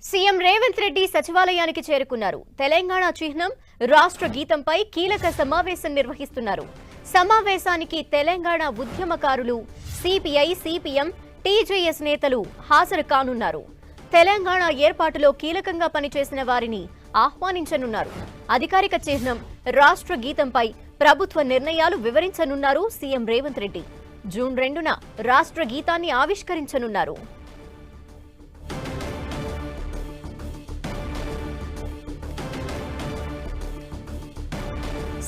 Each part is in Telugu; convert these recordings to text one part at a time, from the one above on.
సీఎం రేవంత్ రెడ్డి సచివాలయానికి చేరుకున్నారు. తెలంగాణ చిహ్నం రాష్ట్ర గీతంపై కీలక సమావేశం నిర్వహిస్తున్నారు. సమావేశానికి తెలంగాణ ఉద్యమకారులు, సిపిఐ, సిపిఎం, టీజేఎస్ నేతలు హాజరు కానున్నారు. తెలంగాణ ఏర్పాటులో కీలకంగా పనిచేసిన వారిని ఆహ్వానించనున్నారు. అధికారిక చిహ్నం రాష్ట్ర గీతంపై ప్రభుత్వ నిర్ణయాలు వివరించనున్నారు సీఎం రేవంత్ రెడ్డి. జూన్ 2న రాష్ట్ర గీతాన్ని ఆవిష్కరించనున్నారు.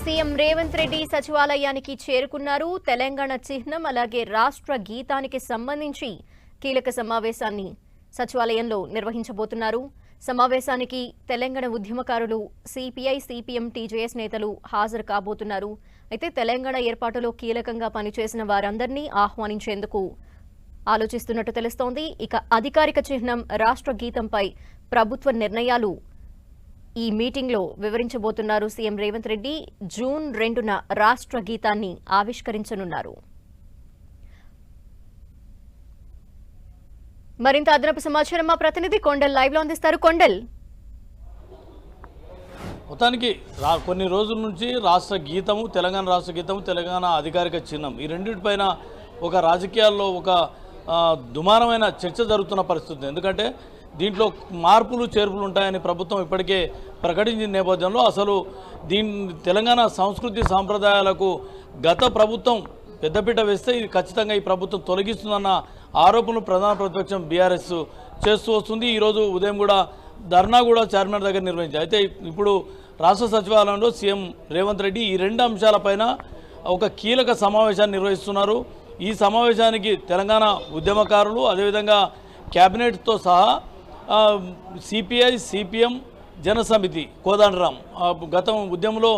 సీఎం రేవంత్ రెడ్డి సచివాలయానికి చేరుకున్నారు. తెలంగాణ చిహ్నం అలాగే రాష్ట్ర గీతానికి సంబంధించి కీలక సమావేశాన్ని సచివాలయంలో నిర్వహించబోతున్నారు. సమావేశానికి తెలంగాణ ఉద్యమకారులు, సిపిఐ, సిపిఎం, టీజేఎస్ నేతలు హాజరు కాబోతున్నారు. అయితే తెలంగాణ ఏర్పాటులో కీలకంగా పనిచేసిన వారందరినీ ఆహ్వానించేందుకు ఆలోచిస్తున్నట్టు తెలుస్తోంది. ఇక అధికారిక చిహ్నం రాష్ట్ర గీతంపై ప్రభుత్వ నిర్ణయాలు ఈ మీటింగ్లో వివరించబోతున్నారు సీఎం రేవంత్ రెడ్డి. జూన్ 2న రాష్ట్ర గీతాన్ని ఆవిష్కరించనున్నారు. మరింత అదనపు సమాచారం మా ప్రతినిధి కొండల్ లైవ్ లో అందిస్తారు. కొండల్, మొత్తానికి కొన్ని రోజుల నుంచి రాష్ట్ర గీతము, తెలంగాణ రాష్ట్ర గీతము, తెలంగాణ అధికారిక చిహ్నం ఈ రెండింటిపైన ఒక రాజకీయాల్లో ఒక దుమారమైన చర్చ జరుగుతున్న పరిస్థితి. ఎందుకంటే దీంట్లో మార్పులు చేర్పులు ఉంటాయని ప్రభుత్వం ఇప్పటికే ప్రకటించిన నేపథ్యంలో అసలు తెలంగాణ సంస్కృతి సాంప్రదాయాలకు గత ప్రభుత్వం పెద్దపీట వేస్తే ఇది ఖచ్చితంగా ఈ ప్రభుత్వం తొలగిస్తుందన్న ఆరోపణలు ప్రధాన ప్రతిపక్షం బీఆర్ఎస్ చేస్తూ వస్తుంది. ఈరోజు ఉదయం కూడా ధర్నా కూడా చార్మినార్ దగ్గర నిర్వహించారు. అయితే ఇప్పుడు రాష్ట్ర సచివాలయంలో సీఎం రేవంత్ రెడ్డి ఈ రెండు అంశాలపైన ఒక కీలక సమావేశాన్ని నిర్వహిస్తున్నారు. ఈ సమావేశానికి తెలంగాణ ఉద్యమకారులు, అదేవిధంగా క్యాబినెట్తో సహా సిపిఐ, సిపిఎం, జనసమితి, కోదండరాం, గతం ఉద్యమంలో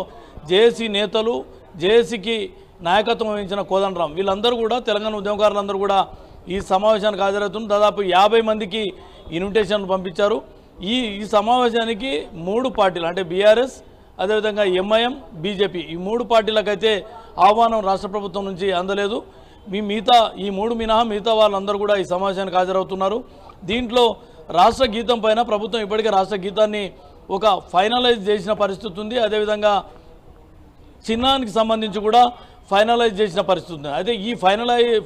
జేఏసీ నేతలు, జేఏసీకి నాయకత్వం వహించిన కోదండరాం, వీళ్ళందరూ కూడా తెలంగాణ ఉద్యమకారులందరూ కూడా ఈ సమావేశానికి హాజరవుతున్నారు. దాదాపు 50 మందికి ఇన్విటేషన్లు పంపించారు. ఈ సమావేశానికి 3 పార్టీలు అంటే బీఆర్ఎస్, అదేవిధంగా ఎంఐఎం, బీజేపీ, ఈ 3 పార్టీలకైతే ఆహ్వానం రాష్ట్ర ప్రభుత్వం నుంచి అందలేదు. ఈ 3 మినహా మిగతా వాళ్ళందరూ కూడా ఈ సమావేశానికి హాజరవుతున్నారు. దీంట్లో రాష్ట్ర గీతం పైన ప్రభుత్వం ఇప్పటికే రాష్ట్ర గీతాన్ని ఒక ఫైనలైజ్ చేసిన పరిస్థితి ఉంది. అదేవిధంగా చిహ్నానికి సంబంధించి కూడా ఫైనలైజ్ చేసిన పరిస్థితి ఉంది. అయితే ఈ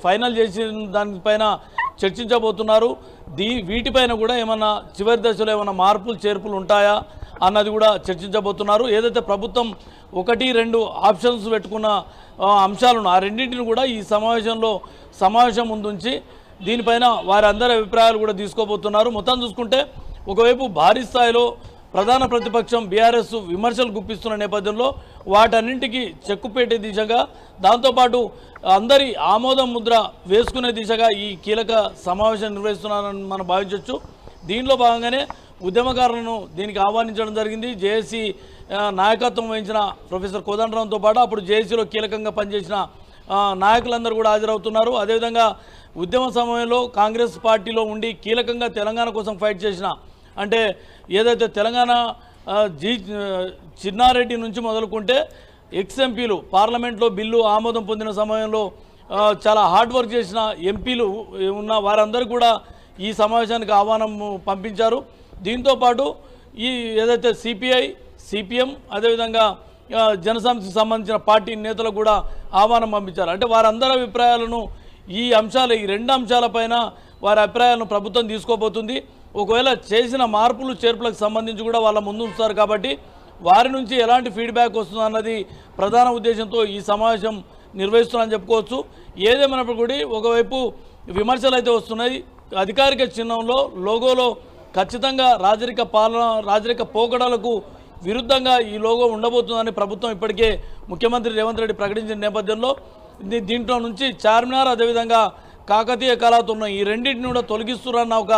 ఫైనల్ చేసిన దానిపైన చర్చించబోతున్నారు. వీటిపైన కూడా ఏమన్నా చివరి దశలో ఏమన్నా మార్పులు చేర్పులు ఉంటాయా అన్నది కూడా చర్చించబోతున్నారు. ఏదైతే ప్రభుత్వం 1-2 ఆప్షన్స్ పెట్టుకున్న అంశాలను ఆ రెండింటిని కూడా ఈ సమావేశం ముందుంచి దీనిపైన వారందరి అభిప్రాయాలు కూడా తీసుకోబోతున్నారు. మొత్తం చూసుకుంటే ఒకవైపు భారీ స్థాయిలో ప్రధాన ప్రతిపక్షం బీఆర్ఎస్ విమర్శలు గుప్పిస్తున్న నేపథ్యంలో వాటన్నింటికి చెక్కుపెట్టే దిశగా, దాంతోపాటు అందరి ఆమోదం ముద్ర వేసుకునే దిశగా ఈ కీలక సమావేశం నిర్వహిస్తున్నారని మనం భావించవచ్చు. దీనిలో భాగంగానే ఉద్యమకారులను దీనికి ఆహ్వానించడం జరిగింది. జేఏసీ నాయకత్వం వహించిన ప్రొఫెసర్ కోదండరాంతో పాటు అప్పుడు జేఏసీలో కీలకంగా పనిచేసిన నాయకులందరూ కూడా హాజరవుతున్నారు. అదేవిధంగా ఉద్యమ సమయంలో కాంగ్రెస్ పార్టీలో ఉండి కీలకంగా తెలంగాణ కోసం ఫైట్ చేసిన, అంటే ఏదైతే తెలంగాణ చిన్నారెడ్డి నుంచి మొదలుకుంటే ఎక్స్ఎంపీలు పార్లమెంట్లో బిల్లు ఆమోదం పొందిన సమయంలో చాలా హార్డ్ వర్క్ చేసిన ఎంపీలు ఉన్న వారందరూ కూడా ఈ సమావేశానికి ఆహ్వానం పంపించారు. దీంతోపాటు ఈ ఏదైతే సిపిఐ, సిపిఎం, అదేవిధంగా జనసమితికి సంబంధించిన పార్టీ నేతలకు కూడా ఆహ్వానం పంపించారు. అంటే వారందరి అభిప్రాయాలను ఈ 2 అంశాలపైన వారి అభిప్రాయాలను ప్రభుత్వం తీసుకోబోతుంది. ఒకవేళ చేసిన మార్పులు చేర్పులకు సంబంధించి కూడా వాళ్ళ ముందు ఉంచుతారు కాబట్టి వారి నుంచి ఎలాంటి ఫీడ్బ్యాక్ వస్తుందన్నది ప్రధాన ఉద్దేశంతో ఈ సమావేశం నిర్వహిస్తున్నారని చెప్పుకోవచ్చు. ఏదేమైనప్పుడు కూడా ఒకవైపు విమర్శలు అయితే వస్తున్నాయి. అధికారిక చిహ్నంలో లోగోలో ఖచ్చితంగా రాజరిక పోకడలకు విరుద్ధంగా ఈ లోగో ఉండబోతుందని ప్రభుత్వం ఇప్పటికే ముఖ్యమంత్రి రేవంత్ రెడ్డి ప్రకటించిన నేపథ్యంలో దీంట్లో నుంచి చార్మినార్, అదేవిధంగా కాకతీయ కళాతోరణం ఈ రెండింటిని కూడా తొలగిస్తున్నారన్న ఒక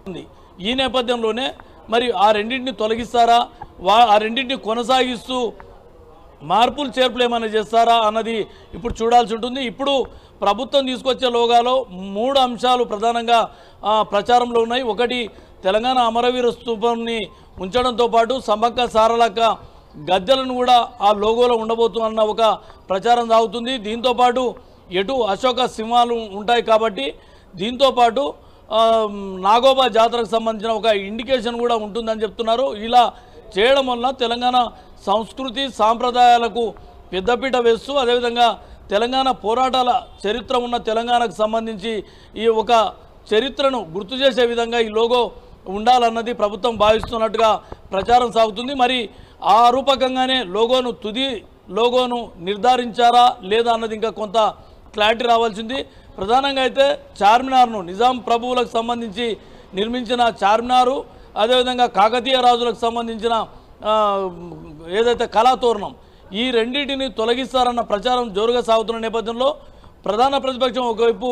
ఉంది. ఈ నేపథ్యంలోనే మరి ఆ రెండింటిని తొలగిస్తారా, ఆ రెండింటిని కొనసాగిస్తూ మార్పులు చేర్పులు ఏమైనా చేస్తారా అన్నది ఇప్పుడు చూడాల్సి ఉంటుంది. ఇప్పుడు ప్రభుత్వం తీసుకొచ్చే లోగాలో 3 అంశాలు ప్రధానంగా ప్రచారంలో ఉన్నాయి. ఒకటి, తెలంగాణ అమరవీర స్తూపాన్ని ఉంచడంతో పాటు సమ్మక్క సారలక్క గద్దెలను కూడా ఆ లోగోలో ఉండబోతుందన్న ఒక ప్రచారం సాగుతుంది. దీంతోపాటు అశోక సింహాలు ఉంటాయి కాబట్టి దీంతోపాటు నాగోబా జాతరకు సంబంధించిన ఒక ఇండికేషన్ కూడా ఉంటుందని చెప్తున్నారు. ఇలా చేయడం వల్ల తెలంగాణ సంస్కృతి సాంప్రదాయాలకు పెద్దపీట వేస్తూ అదేవిధంగా తెలంగాణ పోరాటాల చరిత్ర ఉన్న తెలంగాణకు సంబంధించి ఈ ఒక చరిత్రను గుర్తు చేసే విధంగా ఈ లోగో ఉండాలన్నది ప్రభుత్వం భావిస్తున్నట్టుగా ప్రచారం సాగుతుంది. మరి ఆ రూపకంగానే తుది లోగోను నిర్ధారించారా లేదా అన్నది ఇంకా కొంత క్లారిటీ రావాల్సింది. ప్రధానంగా అయితే చార్మినార్ను నిజాం ప్రభువులకు సంబంధించి నిర్మించిన చార్మినారు, అదేవిధంగా కాకతీయ రాజులకు సంబంధించిన ఏదైతే కళాతోరణం, ఈ రెండింటిని తొలగిస్తారన్న ప్రచారం జోరుగా సాగుతున్న నేపథ్యంలో ప్రధాన ప్రతిపక్షం ఒకవైపు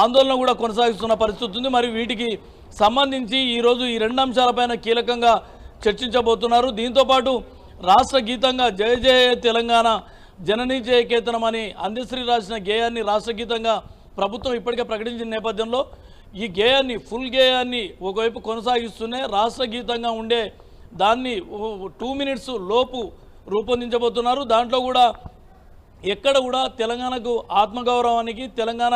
ఆందోళన కూడా కొనసాగిస్తున్న పరిస్థితి ఉంది. మరి వీటికి సంబంధించి ఈరోజు ఈ రెండు అంశాలపైన కీలకంగా చర్చించబోతున్నారు. దీంతోపాటు రాష్ట్ర గీతంగా జయ జయ తెలంగాణ జననీ జయ కేతనం అని అందశ్రీ రాసిన గేయాన్ని రాష్ట్ర గీతంగా ప్రభుత్వం ఇప్పటికే ప్రకటించిన నేపథ్యంలో ఈ గేయాన్ని ఫుల్ గేయాన్ని ఒకవైపు కొనసాగిస్తూనే రాష్ట్ర గీతంగా ఉండే దాన్ని 2 minutes లోపు రూపొందించబోతున్నారు. దాంట్లో కూడా ఎక్కడ కూడా తెలంగాణకు ఆత్మగౌరవానికి, తెలంగాణ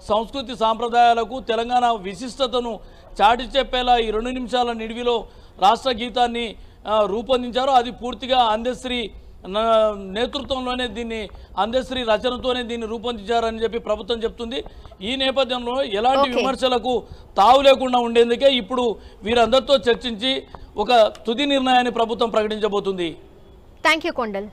సంస్కృతి సాంప్రదాయాలకు, తెలంగాణ విశిష్టతను చాటి చెప్పేలా ఈ 2 నిమిషాల నిడివిలో రాష్ట్ర గీతాన్ని రూపొందించారు. అది పూర్తిగా అందశ్రీ నేతృత్వంలోనే దీన్ని, అందశ్రీ రచనతోనే దీన్ని రూపొందించారని చెప్పి ప్రభుత్వం చెప్తుంది. ఈ నేపథ్యంలో ఎలాంటి విమర్శలకు తావు లేకుండా ఉండేందుకే ఇప్పుడు వీరందరితో చర్చించి ఒక తుది నిర్ణయాన్ని ప్రభుత్వం ప్రకటించబోతుంది. Thank you Kondal.